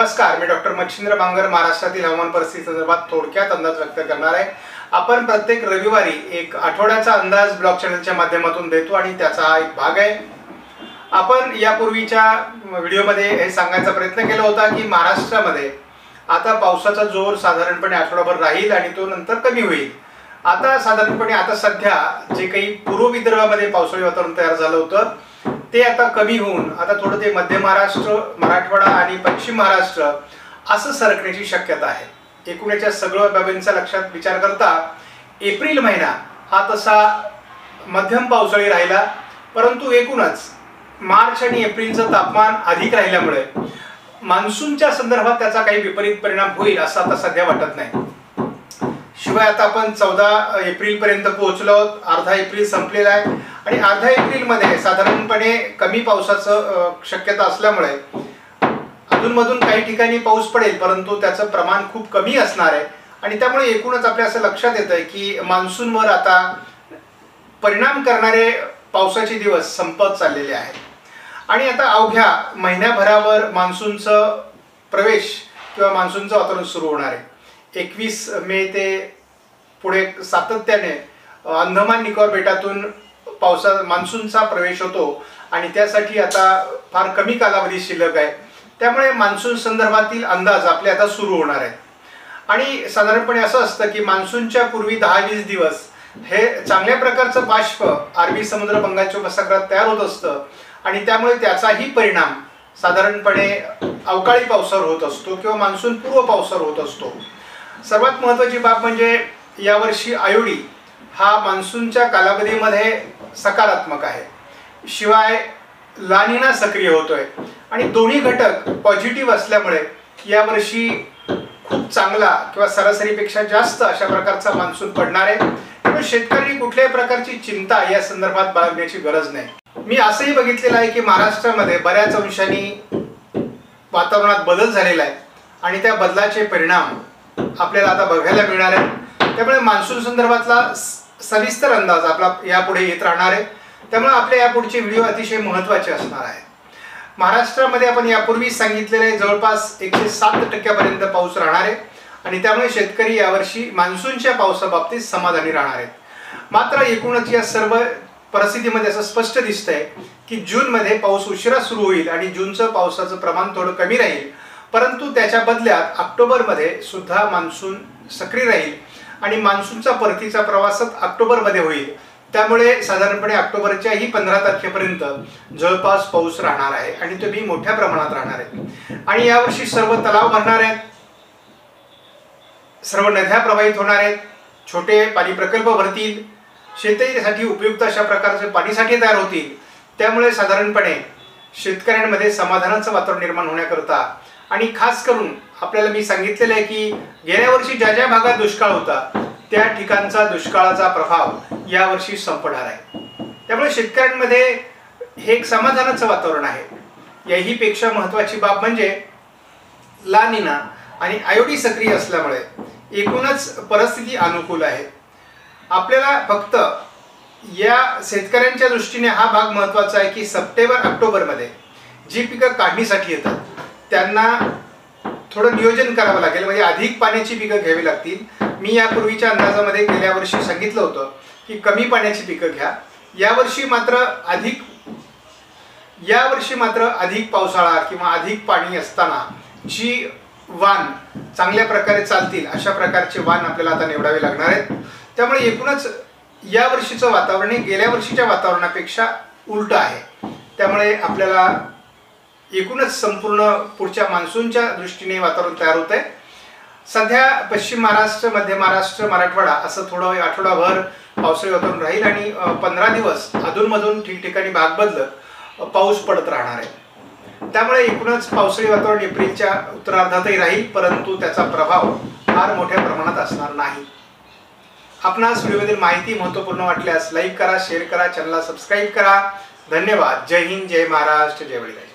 नमस्कार, मी डॉक्टर मच्छिंद्र बांगर महाराष्ट्रातील हवामान परिस्थिती संदर्भात थोडक्यात अंदाज व्यक्त करणार आहे। आपण प्रत्येक रविवारी एक आठवड्याचा अंदाज ब्लॉग चॅनलच्या माध्यमातून देतो आणि त्याचा हा एक भाग आहे। आपण यापूर्वीच्या व्हिडिओमध्ये हे सांगायचा प्रयत्न केला होता की महाराष्ट्रामध्ये आता पावसाचा जोर साधारणपणे आठवडाभर राहील आणि तो नंतर कमी होईल। आता साधारणपणे आता सध्या जे काही पूर्व विदर्भामध्ये पावसाळी वातावरण तयार झालं होतं ते आता कमी होऊन आता थोडं ते मध्य महाराष्ट्र, मराठवाडा आणि पश्चिम महाराष्ट्र असं सरकण्याची शक्यता आहे। एकूण याच्या सगळ्या बाबींचा लक्षात विचार करता एप्रिल महिना हा तसा मध्यम पावसाळी राहिला, परंतु एकूणच मार्च आणि एप्रिलचं तापमान अधिक राहिल्यामुळे मान्सूनच्या संदर्भात त्याचा काही विपरीत परिणाम होईल असं आता सध्या वाटत नाही। शिवाय आता आपण 14 एप्रिल पर्यंत पोहोचलो आहोत, अर्धा एप्रिल संपलेला आहे आणि अर्धा एप्रिल मध्ये साधारणपणे कमी पावसाचं शक्यता असल्यामुळे अधूनमधून काही ठिकाणी पाऊस पडेल, परंतु त्याचं प्रमाण खूप कमी असणार आहे आणि त्यामुळे एकूणच आपल्या असं लक्षात येतं की मान्सूनवर आता परिणाम करणारे पावसाचे दिवस संपत चाललेले आहेत आणि आता अवघ्या महिन्याभरावर मान्सूनचं प्रवेश किंवा मान्सूनचं वातावरण सुरू होणार आहे। 21 मे ते पुढे सातत्याने अंदमान निकोबार बेटातून मान्सूनचा प्रवेश होतो आणि त्यासाठी आता फार कमी कालावधी शिल्लक आहे। त्यामुळे मान्सून संदर्भातील अंदाज आपले आता सुरू होणार आहे आणि साधारणपणे असं असतं की मान्सूनच्या पूर्वी 10-20 दिवस हे चांगल्या प्रकारचं बाष्प अरबी समुद्र बंगालच्या उपसागरात तयार होत असतं आणि त्यामुळे त्याचाही परिणाम साधारणपणे अवकाळी पावसावर होत असतो किंवा मान्सून पूर्व पावसावर होत असतो। सर्वात महत्त्वाची बाब म्हणजे यावर्षी आयोडी हा मान्सूनच्या कालावधीमध्ये सकारात्मक आहे, शिवाय लानिना सक्रिय होतोय आणि दोन्ही घटक पॉझिटिव्ह असल्यामुळे यावर्षी खूप चांगला किंवा सरासरीपेक्षा जास्त अशा प्रकारचा मान्सून पडणार आहे। त्यामुळे शेतकऱ्यांनी कुठल्याही प्रकारची चिंता या संदर्भात बाळगण्याची गरज नाही। मी असंही बघितलेलं आहे की महाराष्ट्रामध्ये बऱ्याच अंशांनी वातावरणात बदल झालेला आहे आणि त्या बदलाचे परिणाम आपल्याला आता बघायला मिळणार आहे। त्यामुळे मान्सून संदर्भातला सविस्तर अंदाज आपला यापुढे येत राहणार आहे। त्यामुळे आपल्या यापुढचे व्हिडिओ अतिशय महत्त्वाचे असणार आहेत। महाराष्ट्रामध्ये आपण यापूर्वी सांगितलेले जवळपास 107% पर्यंत पाऊस राहणार आहे आणि त्यामुळे शेतकरी यावर्षी मान्सूनच्या पावसाबाबतीत समाधानी राहणार आहेत। मात्र एकूणच या सर्व परिस्थितीमध्ये असं स्पष्ट दिसतंय की जूनमध्ये पाऊस उशिरा सुरू होईल आणि जूनचं पावसाचं प्रमाण थोडं कमी राहील, परंतु त्याच्या बदल्यात ऑक्टोबरमध्ये सुद्धा मान्सून सक्रिय राहील आणि मान्सूनचा परतीचा प्रवासच ऑक्टोबरमध्ये होईल। त्यामुळे साधारणपणे ऑक्टोबरच्याही 15 तारखेपर्यंत जवळपास पाऊस राहणार आहे आणि तो भी मोठ्या प्रमाणात राहणार आहे आणि यावर्षी सर्व तलाव भरणार आहेत, सर्व नद्या प्रवाहित होणार आहेत, छोटे पाणी प्रकल्प भरतील, शेतीसाठी उपयुक्त अशा प्रकारचे पाणीसाठे तयार होतील। त्यामुळे साधारणपणे शेतकऱ्यांमध्ये समाधानाचं वातावरण निर्माण होण्याकरता आणि खास करून आपल्याला मी सांगितलेलं आहे की गेल्या वर्षी ज्या ज्या भागात दुष्काळ होता त्या ठिकाणचा दुष्काळाचा प्रभाव यावर्षी संपणार आहे। त्यामुळे शेतकऱ्यांमध्ये हे एक समाधानाचं वातावरण आहे। याही पेक्षा महत्त्वाची बाब म्हणजे लानिना आणि आयोडी सक्रिय असल्यामुळे एकूणच परिस्थिती अनुकूल आहे। आपल्याला फक्त या शेतकऱ्यांच्या दृष्टीने हा भाग महत्त्वाचा आहे की सप्टेंबर-ऑक्टोबरमध्ये जी पिकं काढणीसाठी येतात त्यांना थोडं नियोजन करावं लागेल, म्हणजे अधिक पाण्याची पिकं घ्यावी लागतील। मी यापूर्वीच्या अंदाजामध्ये गेल्या वर्षी सांगितलं होतं की कमी पाण्याची पिकं घ्या। यावर्षी मात्र अधिक पावसाळा किंवा अधिक पाणी असताना जी वाण चांगल्या प्रकारे चालतील अशा प्रकारचे वाण आपल्याला आता निवडावे लागणार आहेत। त्यामुळे एकूणच या वर्षीचं वातावरण हे गेल्या वर्षीच्या वातावरणापेक्षा उलट आहे। त्यामुळे आपल्याला एकूणच संपूर्ण पुढच्या मान्सूनच्या दृष्टीने वातावरण तयार होत आहे। सध्या पश्चिम महाराष्ट्र, मध्य महाराष्ट्र, मराठवाडा असं थोडं आठवडाभर पावसाळी वातावरण राहील आणि 15 दिवस अधूनमधून ठिकठिकाणी भाग बदलत पाऊस पडत राहणार आहे। त्यामुळे एकूणच पावसाळी वातावरण एप्रिलच्या उत्तरार्धातही राहील, परंतु त्याचा प्रभाव फार मोठ्या प्रमाणात असणार नाही। आपणास व्हिडिओमधील माहिती महत्त्वपूर्ण वाटल्यास लाईक करा, शेअर करा, चॅनलला सबस्क्राईब करा। धन्यवाद। जय हिंद, जय महाराष्ट्र, जय वडिलांची।